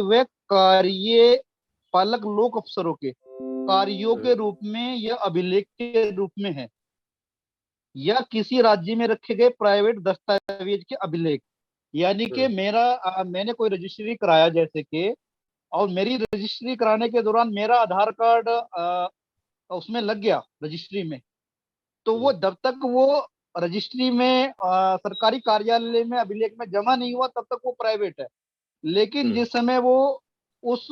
वे कार्यपालक लोक अफसरों के कार्यों के रूप में या अभिलेख के रूप में है, या किसी राज्य में रखे गए प्राइवेट दस्तावेज के अभिलेख। यानी कि मैंने कोई रजिस्ट्री कराया जैसे कि, और मेरी रजिस्ट्री कराने के दौरान मेरा आधार कार्ड उसमें लग गया रजिस्ट्री में, तो वो जब तक वो रजिस्ट्री में सरकारी कार्यालय में अभिलेख में जमा नहीं हुआ तब तक वो प्राइवेट है। लेकिन जिस समय वो उस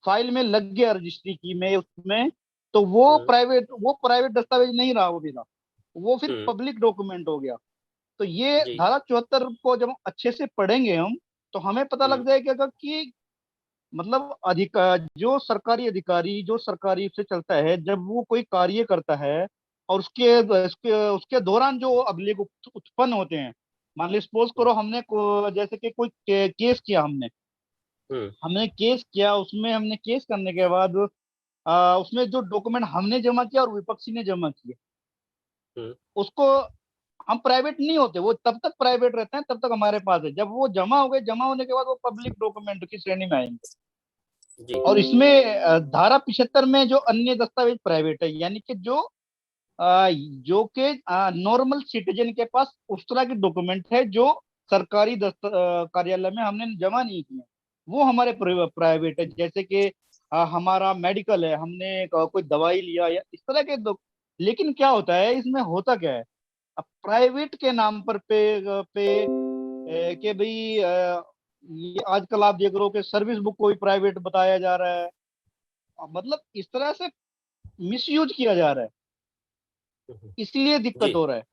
फाइल में लग गया रजिस्ट्री की में उसमें, तो वो प्राइवेट दस्तावेज नहीं रहा वो मेरा, वो फिर पब्लिक डॉक्यूमेंट हो गया। तो ये जी। धारा 74 को जब अच्छे से पढ़ेंगे हम, तो हमें पता लग जाएगा कि मतलब अधिकार, जो सरकारी अधिकारी जो सरकारी से चलता है, जब वो कोई कार्य करता है और उसके दौरान जो अभिलेख उत्पन्न होते हैं, मान ली सपोज करो जैसे कि कोई केस किया हमने केस किया, उसमें हमने केस करने के बाद उसमें जो डॉक्यूमेंट हमने जमा किया और विपक्षी ने जमा किया, उसको हम प्राइवेट नहीं होते, वो तब तक प्राइवेट रहते हैं, तब तक हमारे पास है। जब वो जमा हो गए, जमा होने के बाद वो पब्लिक डॉक्यूमेंट की श्रेणी में आएंगे। जी। और इसमें धारा 75 में जो अन्य दस्तावेज प्राइवेट है, यानी कि जो के नॉर्मल सिटीजन के पास उस तरह के डॉक्यूमेंट है जो सरकारी कार्यालय में हमने जमा नहीं किए, वो हमारे प्राइवेट है। जैसे कि हमारा मेडिकल है, हमने कोई दवाई लिया या इस तरह के लेकिन क्या होता है, इसमें होता क्या है, अब प्राइवेट के नाम पर कि भाई ये आजकल आप देख रहे हो कि सर्विस बुक को भी प्राइवेट बताया जा रहा है। मतलब इस तरह से मिसयूज किया जा रहा है, इसलिए दिक्कत जी। हो रहा है,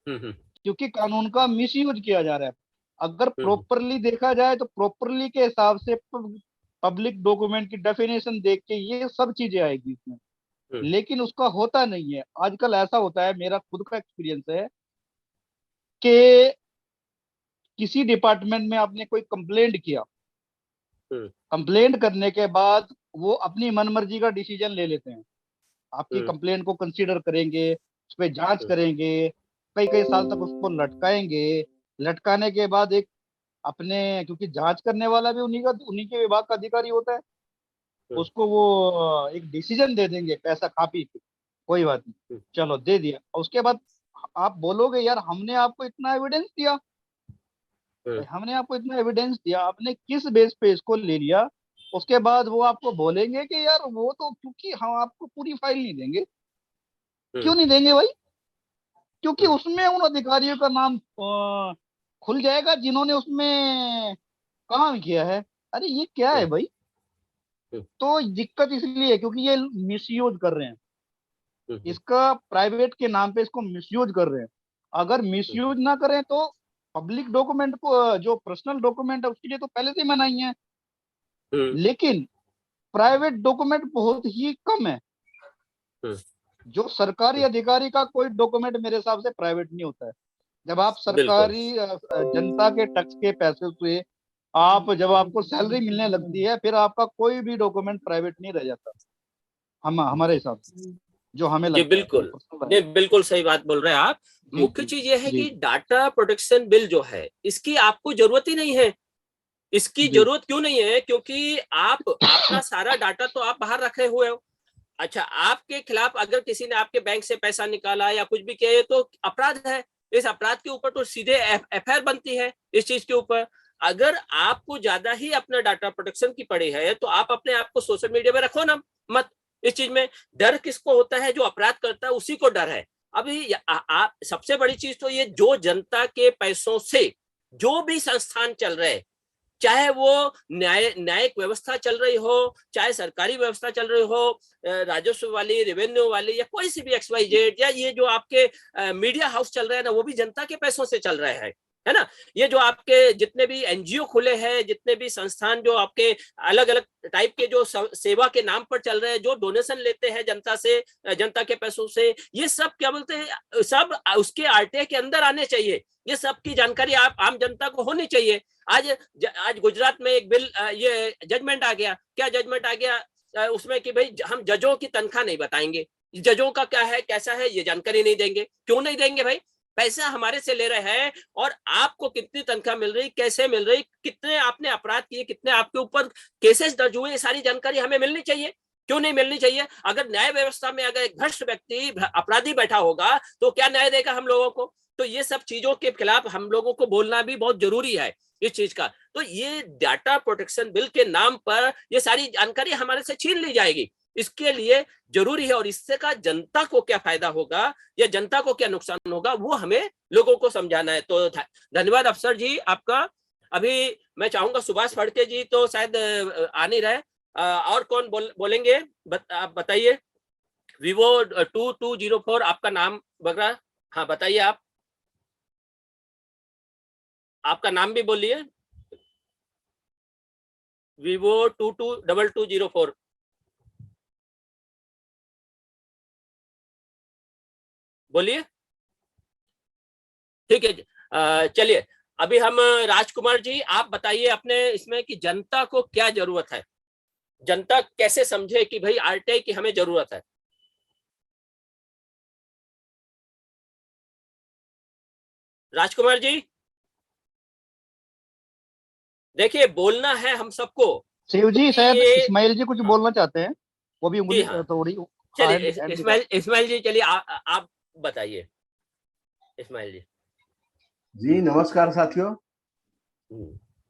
क्योंकि कानून का मिसयूज किया जा रहा है। अगर प्रॉपरली देखा जाए तो प्रॉपरली के हिसाब से पब्लिक डॉक्यूमेंट की डेफिनेशन देख के ये सब चीजें आएगी इसमें, लेकिन उसका होता नहीं है। आजकल ऐसा होता है, मेरा खुद का एक्सपीरियंस है कि किसी डिपार्टमेंट में आपने कोई कंप्लेंट किया, कंप्लेंट करने के बाद वो अपनी मनमर्जी का डिसीजन ले लेते हैं, आपकी कंप्लेंट को कंसीडर करेंगे, उस पर जांच करेंगे, कई कई साल तक उसको लटकाएंगे। लटकाने के बाद एक अपने, क्योंकि जांच करने वाला भी उन्हीं के विभाग का अधिकारी होता है, उसको वो एक डिसीजन दे देंगे पैसा खा पी के, कोई बात नहीं चलो दे दिया। और उसके बाद आप बोलोगे यार हमने आपको इतना एविडेंस दिया, भाई हमने आपको इतना एविडेंस दिया, आपने किस बेस पे इसको ले लिया। उसके बाद वो आपको बोलेंगे कि यार वो तो, क्योंकि हम आपको पूरी फाइल नहीं देंगे। क्यों नहीं देंगे भाई? क्योंकि उसमें उन अधिकारियों का नाम खुल जाएगा जिन्होंने उसमें काम किया है। अरे ये क्या है भाई? तो दिक्कत इसलिए है क्योंकि ये मिसयूज कर रहे हैं, इसका प्राइवेट के नाम पे इसको मिसयूज कर रहे हैं। अगर मिसयूज ना करें तो पब्लिक डॉक्यूमेंट को, जो पर्सनल डॉक्यूमेंट है उसके लिए तो पहले से मनाही है, लेकिन प्राइवेट डॉक्यूमेंट बहुत ही कम है। जो सरकारी अधिकारी का कोई डॉक्यूमेंट मेरे हिसाब से प्राइवेट नहीं होता है। जब आप बिल्कुल। सरकारी जनता के टैक्स के पैसे से जब आपको सैलरी मिलने लगती है, फिर आपका कोई भी डॉक्यूमेंट प्राइवेट नहीं रह जाता, हमारे हिसाब से जो हमें जी लगता है, जो बिल्कुल। पर्सनल है। नहीं, बिल्कुल सही बात बोल रहे हैं आप। जी मुख्य जी चीज यह है जी कि डाटा प्रोटेक्शन बिल जो है इसकी आपको जरूरत ही नहीं है। इसकी जी जरूरत क्यों नहीं है? क्योंकि आप अपना सारा डाटा तो आप बाहर रखे हुए हो। अच्छा, आपके खिलाफ अगर किसी ने आपके बैंक से पैसा निकाला या कुछ भी किया तो अपराध है। इस अपराध के ऊपर तो सीधे एफआईआर बनती है इस चीज के ऊपर। अगर आपको ज्यादा ही अपना डाटा प्रोटेक्शन की पड़ी है तो आप अपने आप को सोशल मीडिया में रखो ना मत। इस चीज में डर किसको होता है? जो अपराध करता है उसी को डर है। अभी आप सबसे बड़ी चीज तो ये, जो जनता के पैसों से जो भी संस्थान चल रहे, चाहे वो न्यायिक व्यवस्था चल रही हो, चाहे सरकारी व्यवस्था चल रही हो, राजस्व वाली, रेवेन्यू वाली, या कोई सी भी XYZ, या ये जो आपके मीडिया हाउस चल रहे हैं ना, वो भी जनता के पैसों से चल रहे हैं, है ना। ये जो आपके जितने भी एनजीओ खुले हैं, जितने भी संस्थान जो आपके अलग अलग टाइप के जो सेवा के नाम पर चल रहे हैं, जो डोनेशन लेते हैं जनता से, जनता के पैसों से, ये सब क्या बोलते हैं, सब उसके आरटीआई के अंदर आने चाहिए। ये सब की जानकारी आप आम जनता को होनी चाहिए। आज गुजरात में एक बिल, ये जजमेंट आ गया। क्या जजमेंट आ गया उसमें कि भाई हम जजों की तनख्वाह नहीं बताएंगे, जजों का क्या है कैसा है ये जानकारी नहीं देंगे। क्यों नहीं देंगे भाई? पैसा हमारे से ले रहे हैं, और आपको कितनी तनख्वाह मिल रही, कैसे मिल रही, कितने आपने अपराध किए, कितने आपके ऊपर केसेस दर्ज हुए, ये सारी जानकारी हमें मिलनी चाहिए। क्यों नहीं मिलनी चाहिए? अगर न्याय व्यवस्था में अगर एक भ्रष्ट व्यक्ति अपराधी बैठा होगा तो क्या न्याय देगा हम लोगों को? तो ये सब चीजों के खिलाफ हम लोगों को बोलना भी बहुत जरूरी है इस चीज का। तो ये डाटा प्रोटेक्शन बिल के नाम पर ये सारी जानकारी हमारे से छीन ली जाएगी। इसके लिए जरूरी है, और इससे का जनता को क्या फायदा होगा या जनता को क्या नुकसान होगा वो हमें लोगों को समझाना है। तो धन्यवाद अफसर जी आपका। अभी मैं चाहूंगा सुभाष फड़के जी तो शायद आ नहीं रहे, और कौन बोलेंगे? आप बताइए। Vivo 2204 आपका नाम वगैरह, हाँ बताइए। आप आपका नाम भी बोलिए। Vivo 222204, बोलिए। ठीक है, चलिए अभी हम राजकुमार जी आप बताइए अपने इसमें कि जनता को क्या जरूरत है, जनता कैसे समझे कि भाई आरटीआई की हमें जरूरत है। राजकुमार जी देखिए, बोलना है हम सबको, शिव जी, क्योंकि शायद ये, इस्माइल जी कुछ हाँ बोलना चाहते हैं, वो भी जी उंगली हाँ, थोड़ी चलिए हैंड दिखा। इस्माइल इस्माइल जी, चलिए आप बताइए इस्माइल जी। जी नमस्कार साथियों।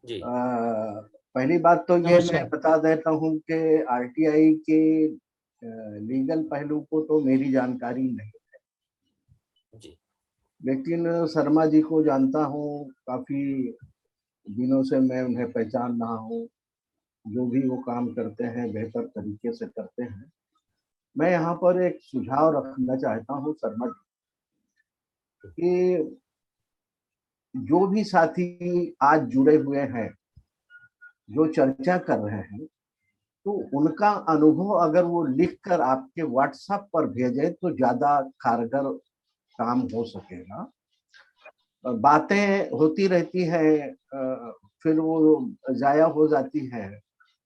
जी पहली बात तो ये मैं नमस्कार। बता देता हूँ कि आरटीआई के लीगल पहलू को तो मेरी जानकारी नहीं, जी लेकिन शर्मा जी को जानता हूँ, काफी दिनों से मैं उन्हें पहचान रहा हूँ। जो भी वो काम करते हैं बेहतर तरीके से करते हैं। मैं यहाँ पर एक सुझाव रखना चाहता हूँ शर्मा जी कि जो भी साथी आज जुड़े हुए हैं, जो चर्चा कर रहे हैं, तो उनका अनुभव अगर वो लिखकर आपके व्हाट्सएप पर भेजे तो ज्यादा कारगर काम हो सकेगा। बातें होती रहती हैं, फिर वो जाया हो जाती है।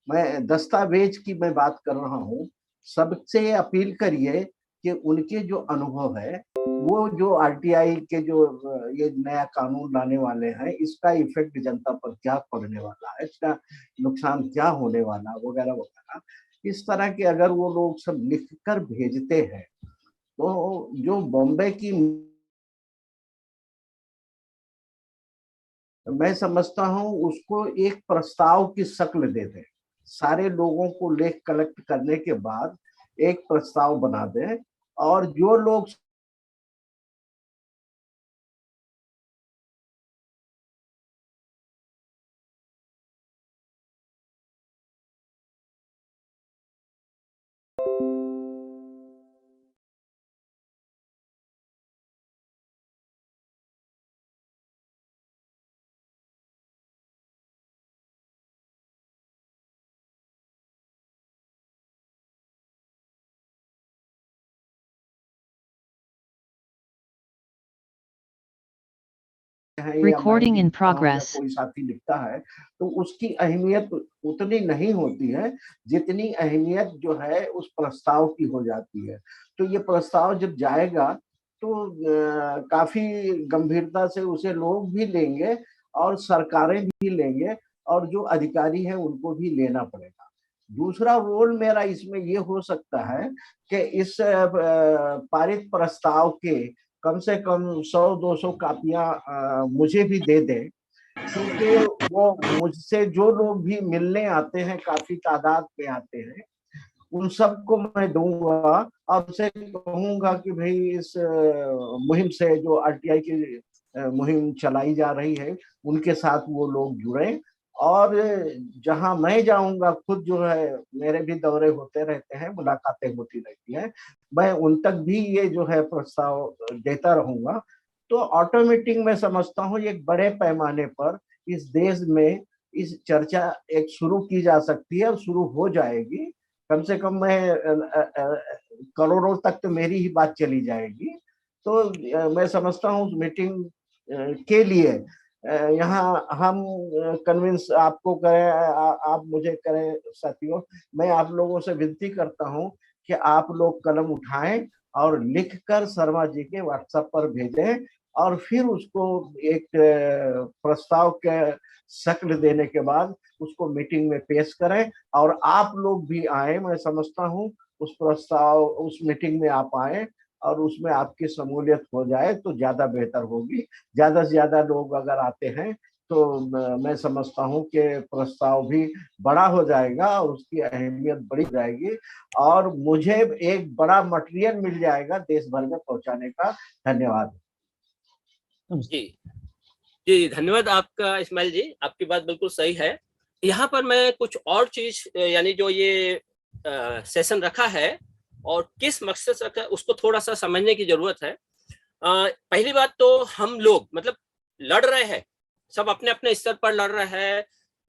मैं दस्तावेज की मैं बात कर रहा हूँ। सबसे अपील करिए कि उनके जो अनुभव है, वो जो आरटीआई के जो ये नया कानून लाने वाले हैं, इसका इफेक्ट जनता पर क्या पड़ने वाला है, इसका नुकसान क्या होने वाला वगैरह वगैरह, इस तरह के अगर वो लोग सब लिख कर भेजते हैं तो जो बॉम्बे की, मैं समझता हूँ उसको एक प्रस्ताव की शक्ल दे दें। सारे लोगों को लेख कलेक्ट करने के बाद एक प्रस्ताव बना दें, और जो लोग है या मैं Recording in लिखता हूँ या progress. कोई साथी लिखता है, तो उसकी अहमियत उतनी नहीं होती है जितनी अहमियत जो है उस प्रस्ताव की हो जाती है। तो ये प्रस्ताव जब जाएगा तो काफी गंभीरता से उसे लोग भी लेंगे और सरकारें भी लेंगे, और जो अधिकारी हैं उनको भी लेना पड़ेगा। दूसरा रोल मेरा इसमें ये हो सकता है कि इस पारित प्रस्ताव के कम से कम 100-200 कापियां मुझे भी दे दें, क्योंकि वो मुझसे जो लोग भी मिलने आते हैं, काफी तादाद में आते हैं, उन सबको मैं दूंगा और उनसे कहूंगा कि भाई इस मुहिम से जो आरटीआई की मुहिम चलाई जा रही है, उनके साथ वो लोग जुड़े। और जहां मैं जाऊंगा, खुद जो है मेरे भी दौरे होते रहते हैं, मुलाकातें होती रहती हैं, मैं उन तक भी ये जो है प्रस्ताव देता रहूंगा। तो ऑटोमेटिक मैं समझता हूँ एक बड़े पैमाने पर इस देश में इस चर्चा एक शुरू की जा सकती है और शुरू हो जाएगी। कम से कम मैं करोड़ों तक तो मेरी ही बात चली जाएगी। तो मैं समझता हूँ मीटिंग के लिए यहाँ हम कन्विंस आपको करें, आप मुझे करें साथियों, मैं आप लोगों से विनती करता हूँ कि आप लोग कलम उठाएं और लिखकर शर्मा जी के व्हाट्सएप पर भेजें, और फिर उसको एक प्रस्ताव के शक्ल देने के बाद उसको मीटिंग में पेश करें, और आप लोग भी आए। मैं समझता हूँ उस प्रस्ताव, उस मीटिंग में आप आए और उसमें आपकी शमूलियत हो जाए तो ज्यादा बेहतर होगी। ज्यादा से ज्यादा लोग अगर आते हैं तो मैं समझता हूँ कि प्रस्ताव भी बड़ा हो जाएगा और उसकी अहमियत बढ़ी जाएगी, और मुझे एक बड़ा मटेरियल मिल जाएगा देश भर में पहुंचाने का। धन्यवाद जी जी, धन्यवाद आपका इस्माइल जी, आपकी बात बिल्कुल सही है। यहाँ पर मैं कुछ और चीज, यानी जो ये सेशन रखा है और किस मकसद से रखा है उसको थोड़ा सा समझने की जरूरत है। पहली बात तो हम लोग मतलब लड़ रहे हैं, सब अपने अपने स्तर पर लड़ रहे हैं।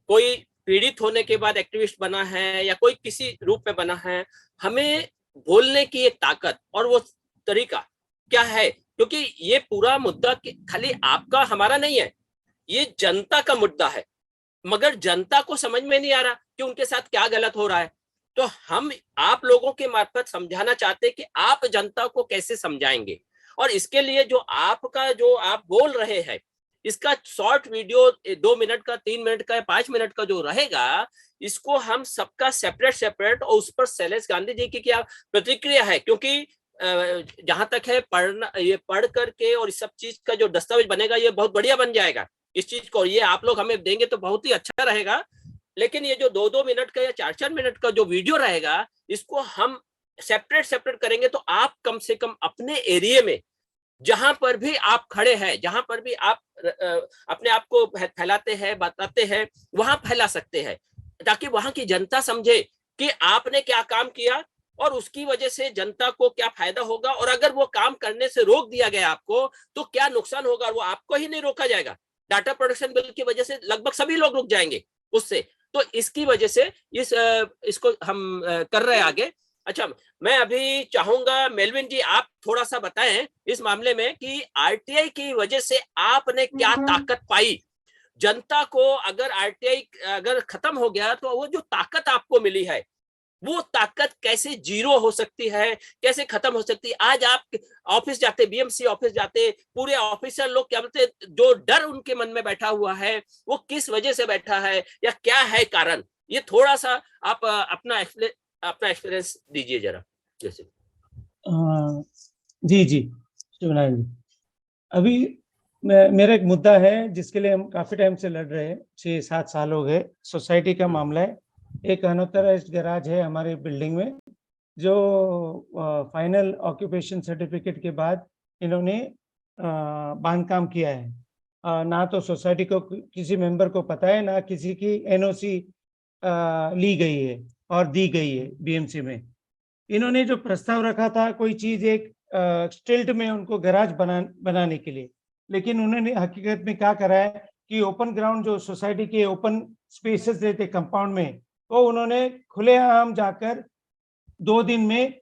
कोई पीड़ित होने के बाद एक्टिविस्ट बना है या कोई किसी रूप में बना है। हमें बोलने की एक ताकत और वो तरीका क्या है, क्योंकि ये पूरा मुद्दा खाली आपका हमारा नहीं है, ये जनता का मुद्दा है। मगर जनता को समझ में नहीं आ रहा कि उनके साथ क्या गलत हो रहा है। तो हम आप लोगों के मार्फत समझाना चाहते हैं कि आप जनता को कैसे समझाएंगे, और इसके लिए जो आपका जो आप बोल रहे हैं इसका शॉर्ट वीडियो 2 मिनट का, 3 मिनट का, 5 मिनट का जो रहेगा, इसको हम सबका सेपरेट सेपरेट, और उस पर शैलेश गांधी जी की क्या प्रतिक्रिया है, क्योंकि जहां तक है पढ़ना, ये पढ़ करके और इस सब चीज का जो दस्तावेज बनेगा ये बहुत बढ़िया बन जाएगा इस चीज को, ये आप लोग हमें देंगे तो बहुत ही अच्छा रहेगा। लेकिन ये जो 2-2 मिनट का या 4-4 मिनट का जो वीडियो रहेगा इसको हम सेपरेट सेपरेट करेंगे, तो आप कम से कम अपने एरिया में जहां पर भी आप खड़े हैं, जहां पर भी आप अपने आप को फैलाते हैं, बताते हैं, वहां फैला सकते हैं, ताकि वहां की जनता समझे कि आपने क्या काम किया और उसकी वजह से जनता को क्या फायदा होगा, और अगर वो काम करने से रोक दिया गया आपको तो क्या नुकसान होगा, और वो आपको ही नहीं रोका जाएगा। डाटा प्रोटेक्शन बिल की वजह से लगभग सभी लोग रुक जाएंगे उससे। तो इसकी वजह से इसको हम कर रहे हैं आगे। अच्छा, मैं अभी चाहूंगा मेलविन जी आप थोड़ा सा बताएं इस मामले में कि आरटीआई की वजह से आपने क्या ताकत पाई जनता को। अगर आरटीआई अगर खत्म हो गया तो वो जो ताकत आपको मिली है वो ताकत कैसे जीरो हो सकती है, कैसे खत्म हो सकती है। आज आप ऑफिस जाते, बीएमसी ऑफिस जाते, पूरे ऑफिसर लोग क्या बोलते, जो डर उनके मन में बैठा हुआ है वो किस वजह से बैठा है या क्या है कारण, ये थोड़ा सा आप अपना एक्सपीरियंस दीजिए जरा। जैसे जी जी शिवनारायण जी, अभी मेरा एक मुद्दा है जिसके लिए हम काफी टाइम से लड़ रहे हैं, 6-7 साल हो गए। सोसाइटी का मामला है। एक अनऑथराइज्ड गैराज है हमारे बिल्डिंग में, जो फाइनल ऑक्यूपेशन सर्टिफिकेट के बाद इन्होंने बांधकाम किया है। ना तो सोसाइटी को किसी मेंबर को पता है, ना किसी की एनओसी ली गई है और दी गई है बीएमसी में। इन्होंने जो प्रस्ताव रखा था कोई चीज एक स्टिल्ट में उनको गैराज बनाने के लिए, लेकिन उन्होंने हकीकत में क्या करा है कि ओपन ग्राउंड जो सोसाइटी के ओपन स्पेसेस रहते कंपाउंड में, वो उन्होंने खुलेआम जाकर 2 दिन में